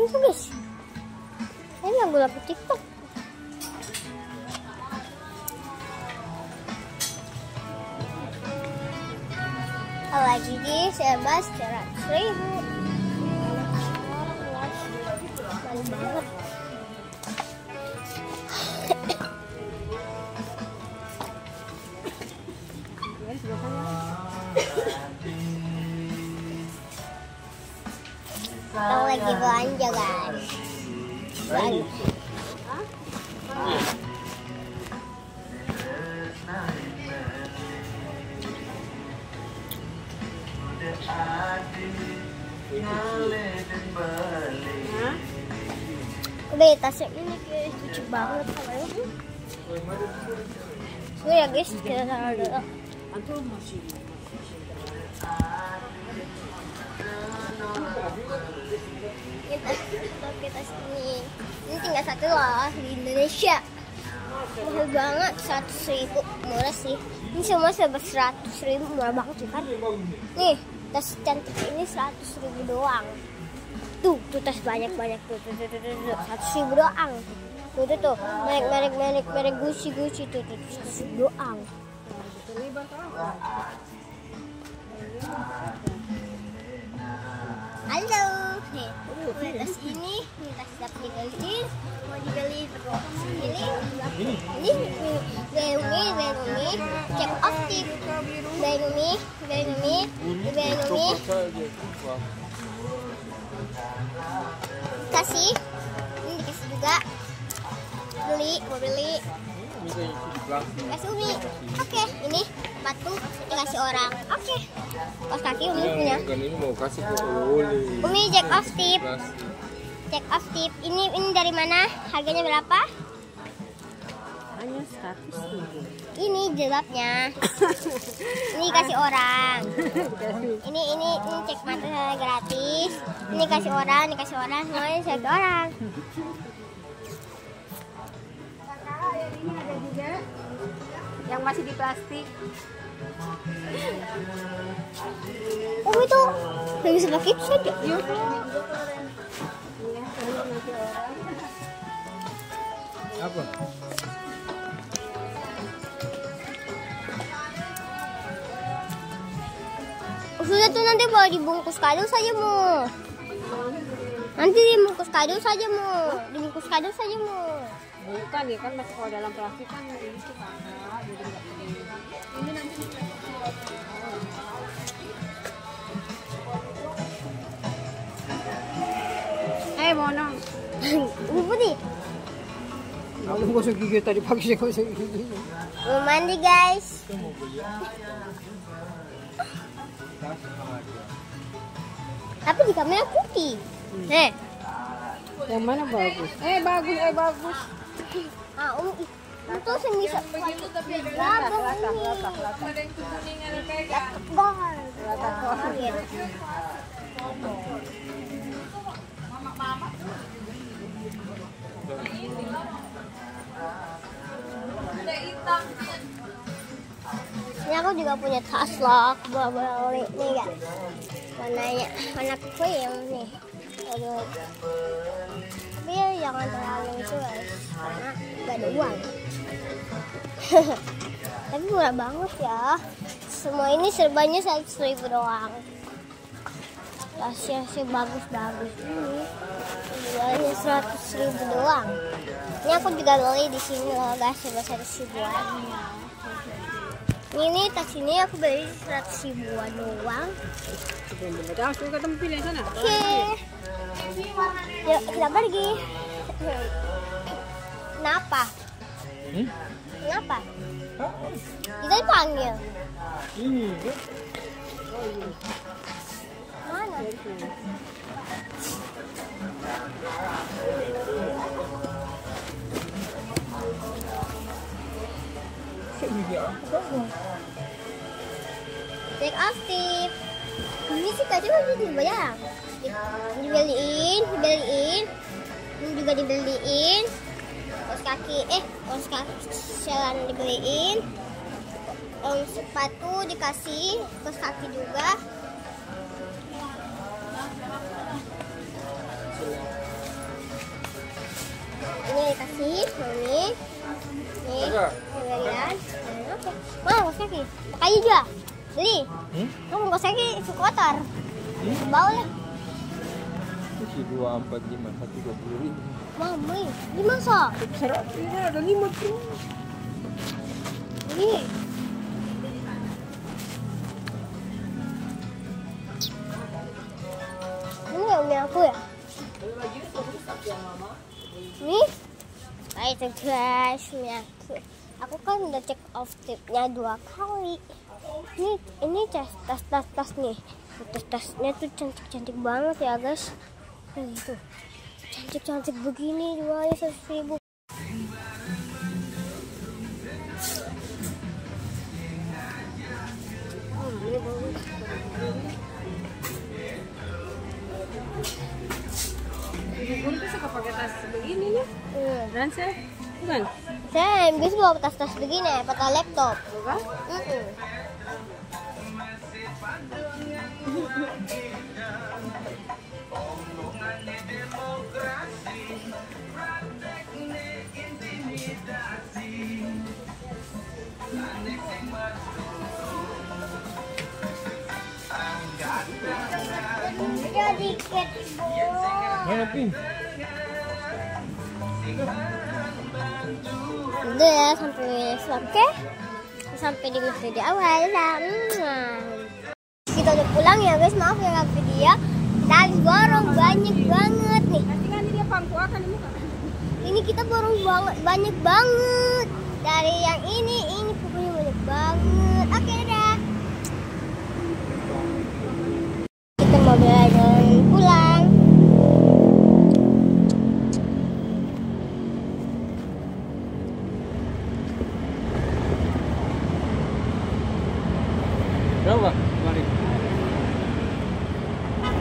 itu guys. Ini lagu TikTok. Lagi di sebas 100.000. Malu banget. Kita lagi belanja guys. Udah tasnya ini guys, lucu banget namanya. Ya guys, kita taruh dulu. Kita sini. Ini tinggal satu loh di Indonesia. Mahal banget, 100.000. Murah sih. Ini semua serba 100.000, murah banget sih kan. Nih, tas cantik ini 100.000 doang. Tuh tas banyak-banyak tuh. 100.000 doang. Tuh. Merek Gucci tuh 100.000 doang. Halo. Nih, tas ini tas dapat dibeliin. Mau dibeli berapa ini? Benumi, check off tip. Benumi. Kasih. Ini dikasih juga. Mau beli. Kasih Umi. Oke, ini batu dikasih orang. Oke. Kaos kaki Umi punya. Ini mau kasih ke Uli. Umi check off tip. Ini dari mana? Harganya berapa? Hanya 100.000. Ini jilbabnya. Ini kasih orang. Ini cek mata gratis. Ini kasih orang, semuanya cek orang. Ini ada juga yang masih di plastik. Oh itu lagi sedikit saja. Apa? Sudah tuh nanti bawa dibungkus kado saja mu. Nanti dibungkus kado saja mu. Bukan ya kan masih kalau dalam plastik kan ini tuh panas, jadi nggak boleh. Ini nanti Mono. Budi. Kamu gosok gigi tadi pagi saya gosok gigi. Mau mandi guys. Tapi di kamera putih. Yang mana bagus? Bagus. Itu semisal begitu tapi ada ada yang kuningan kayak gol. Mama. Ada hitam. Ini aku juga punya tas loh, beli nih ya. Warna cream nih. Aduh. Tapi ya jangan terlalu itu guys, karena gak ada uang. Tapi murah banget ya. Semua ini serbanya 100.000 doang. Tasnya sih bagus-bagus ini. Jualnya 100.000 doang. Ini aku juga beli di sini loh guys, serba 100.000-an. Ini tas ini aku beli 100.000-an doang. Oke. Yuk kita pergi. Kenapa? Kenapa? Kita dipanggil. Ini. Mana? Take off tip. Ini sih kacau aja dibayar. Dibeliin. Ini juga dibeliin. Kaos kaki celana dibeliin. Sepatu dikasih, kaos kaki juga. Ini dikasih mami. Nih, Apa? kalian. Oke. Mau koseki? Pakai juga. Beli. Kamu koseki suka kotor. Bau lah. Isi 245 120.000. Mami, ini masa? Serat ini ada 5 tuh. Ini. Ini ya umi aku ya? Ini? Nah itu guys, umi aku. Aku kan udah check off tipnya 2 kali. Ini tas nih. Tas-tasnya tuh cantik-cantik banget ya guys. Nah gitu. Cantik-cantik begini jualnya 100.000. Ini bagus. Ibu tuh suka pakai tas begini ya. Dan saya bukan. Saya bisa bawa tas-tas begini, pakai laptop. Bukan? Jadi skateboard. Mana Pin? Udah ya sampai oke. Sampai di video awal lah. Kita udah pulang ya guys, maaf ya nggak video. Kita habis borong banyak banget nih. Nanti kan dia pangku akan di muka. Ini kita borong banyak banget. Dari yang ini pokoknya banyak banget. Oke dadah. Kita mau belajar pulang. Berapa? Mari. Hah?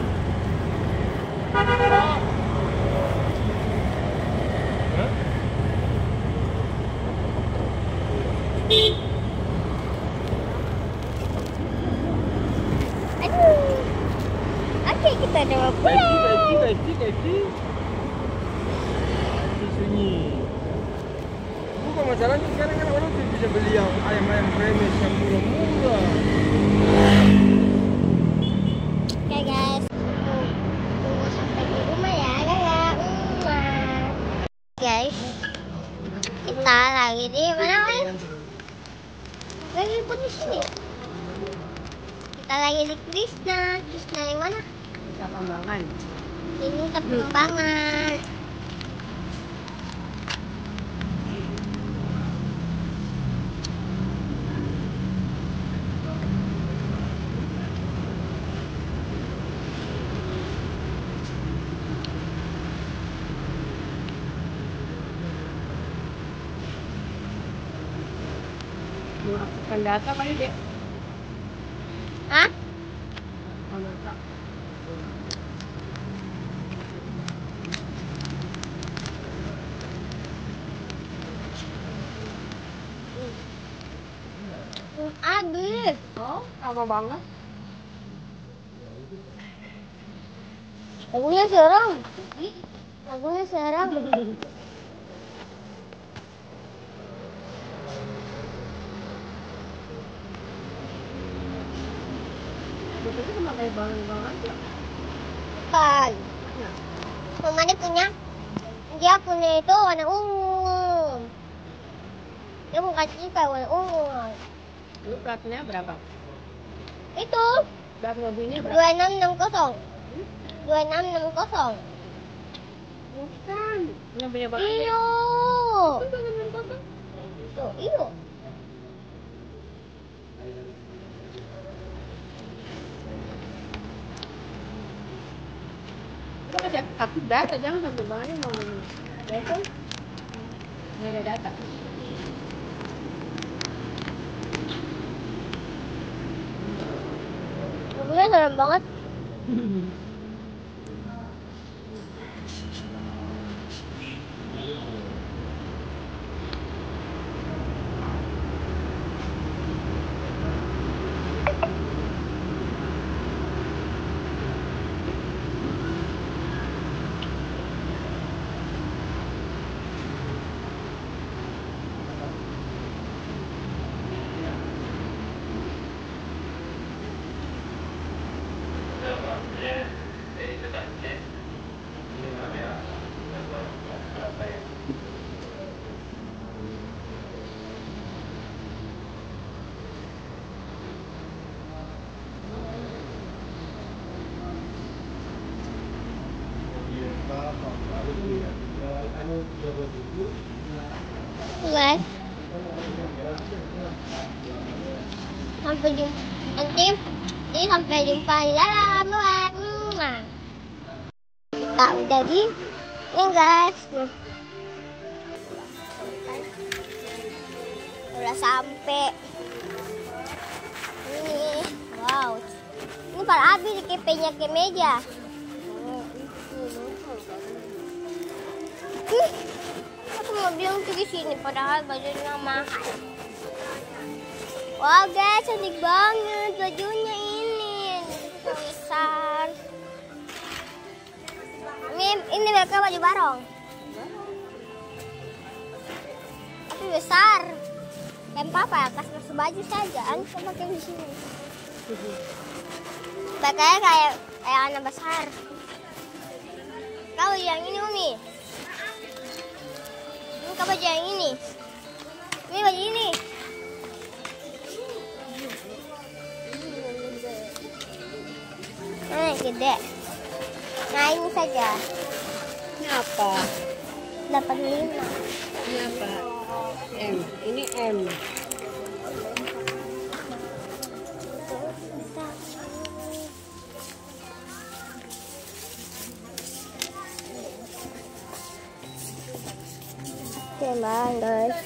Aduh. Oke, kita udah mau pulang. Kaiti. Sunyi. Bukan masalahnya sekarang kan orang tuh bisa beli yang ayam-ayam premis yang murah-murah. Oke guys, tunggu sampai di rumah ya, guys, kita lagi di mana guys? Lagi pun di sini. Kita lagi di Krishna yang mana? Kembangan. Ini Kembangan. Mengaktifkan data kali deh. Hah? Aduh. Oh, lama banget. Lagunya serem. Lagunya serem. Betulnya cuma kayak banget ya. Bukan. Mama dia punya itu warna ungu. Dia mau kasih kayak warna ungu. Lu platnya berapa? Itu Plat mobilnya berapa? 2660. 2660. Bukan. Yang punya bapak. Iyo. Itu dengan bapak. Tuh, iyo. Lu kasih aktif data, jangan sampai banyak mau data. Nggak ada data. Lagunya serem banget. Guys, sampai jumpa nanti. Jadi sampai jumpa di dalam luar. Nah, udah di ini guys. Udah sampai. Ini, wow. Ini para habis kepenya ke meja. Aku mau bilang tuh di sini, padahal bajunya mahal. Wow guys, cantik banget bajunya ini. Besar. Ini mereka baju barong. Tapi besar. Kayak papa ya, kasih baju saja. Aneh pakai di sini. Pakainya kayak anak besar. Kau yang ini Umi. Ini kau baju yang ini. Ini baju ini. Nah, gede. Nah, ini saja. Ini apa? 85. Ini apa? M. Ini M. Oke, guys.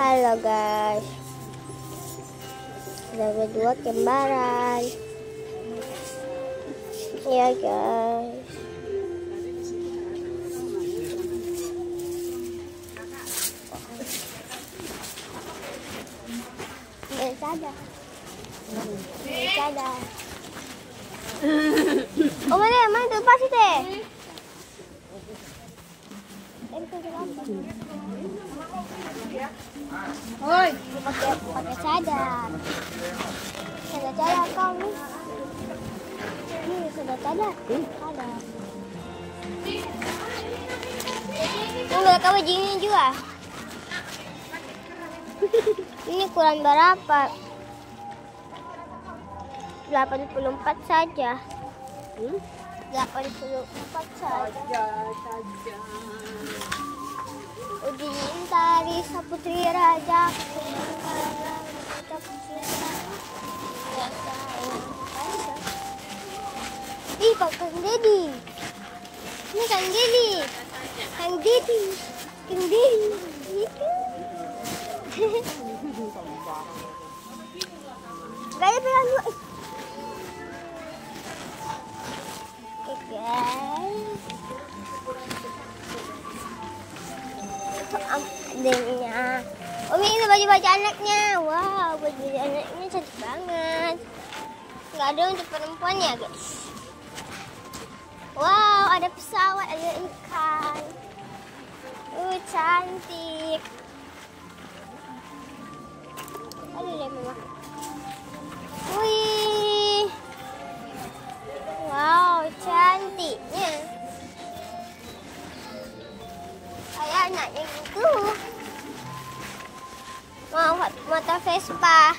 Halo guys, ada berdua kembaran. Ya guys. Bercanda. Oh mana tuh pasti deh. Oi, pakai cadar kau nih. Ini sudah cadar. Cadar. Ini kau begini juga. Ini kurang berapa? 84 saja. 84 saja. Uji Intari Saputri Raja. Ih, Pak Kang Dedi. Ini Kang Dedi. Kang Dedi. Kang Dedi. Gaya pegang dulu. Oke guys. Adanya. Umi ini baju-baju anaknya. Wow, baju anaknya cantik banget. Nggak ada untuk perempuan ya guys. Wow, ada pesawat, ada ikan. Cantik. Aduh deh mama. Wih. Wow, cantiknya. Kayak anaknya gitu. Mau motor Vespa.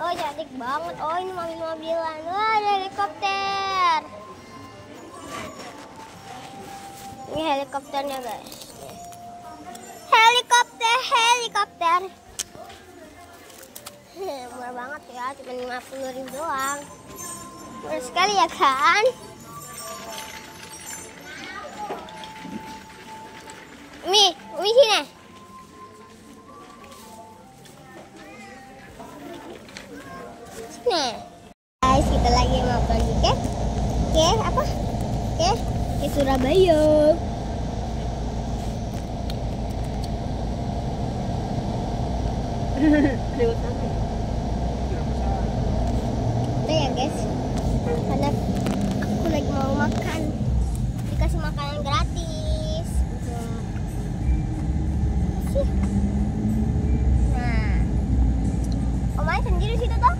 Oh, cantik banget. Oh, ini mobil-mobilan. Wah, ada helikopter. Ini helikopternya, guys. Helikopter. Murah banget ya, cuma 50.000 doang. Murah sekali ya kan? Umi sini. Sini. Guys, kita lagi mau pergi ke apa? Ke Surabaya. lewat sana. Udah ya guys, karena aku lagi mau makan, dikasih makanan gratis. Nah, omanya sendiri situ toh?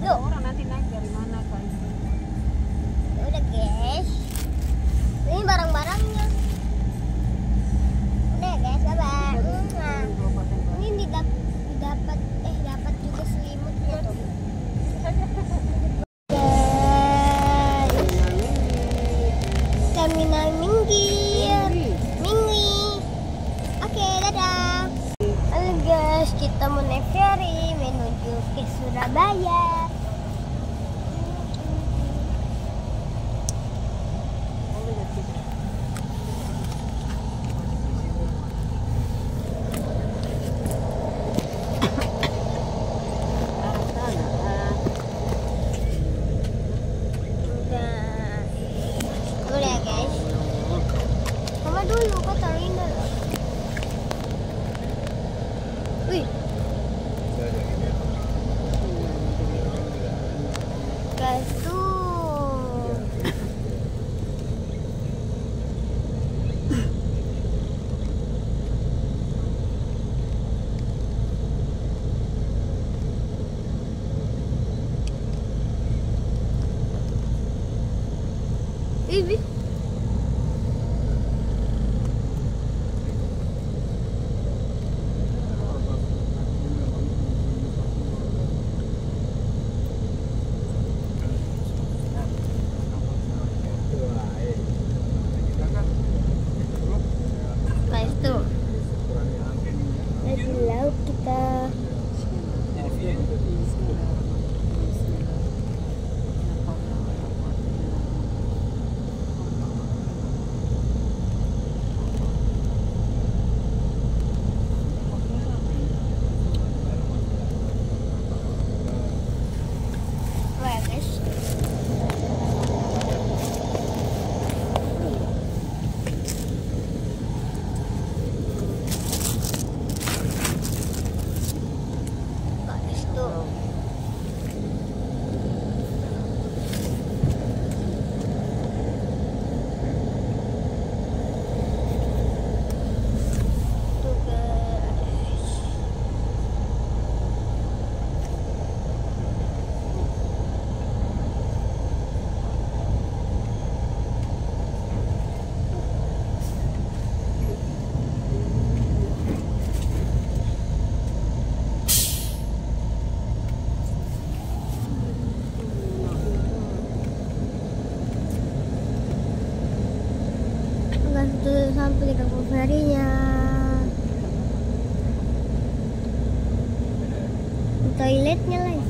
Yuk. Orang nanti naik dari mana kan? Ya udah guys, ini barang-barangnya. Udah ya guys, bye-bye. Nah, ini dapat juga selimutnya tuh. ke Surabaya. Udah guys, sama dulu kok taruhin dulu. Wih, guys tuh. Ini. Guys tuh. Lagi laut kita. Wah guys. Guys tuh. Tuh guys. Guys tuh sampai di kampung ferinya. Toiletnya lagi.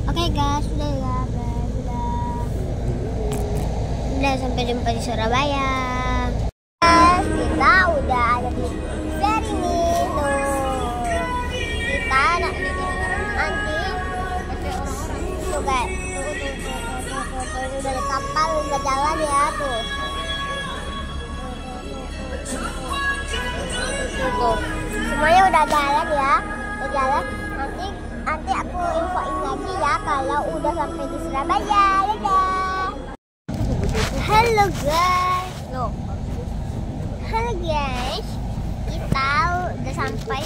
Oke guys, sudah ya guys, udah sampai jumpa di Surabaya. Guys, kita udah ada di feri nih tuh. Kita nanti tuh guys, tuh udah ada kapal udah jalan ya tuh. Tuh. Semuanya udah jalan ya, udah jalan. Nanti aku infoin lagi ya kalau udah sampai di Surabaya. Dadah. Halo guys. Loh. Halo guys. Kita udah sampai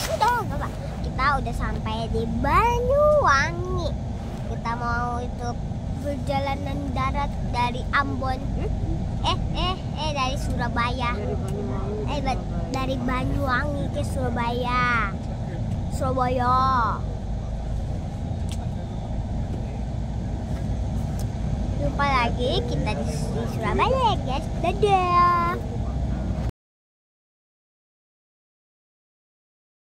Kita udah sampai di Banyuwangi. Kita mau itu perjalanan darat dari Ambon. Dari Surabaya. Dari Banyuwangi ke Surabaya. Jumpa lagi kita di Surabaya ya guys. Dadah.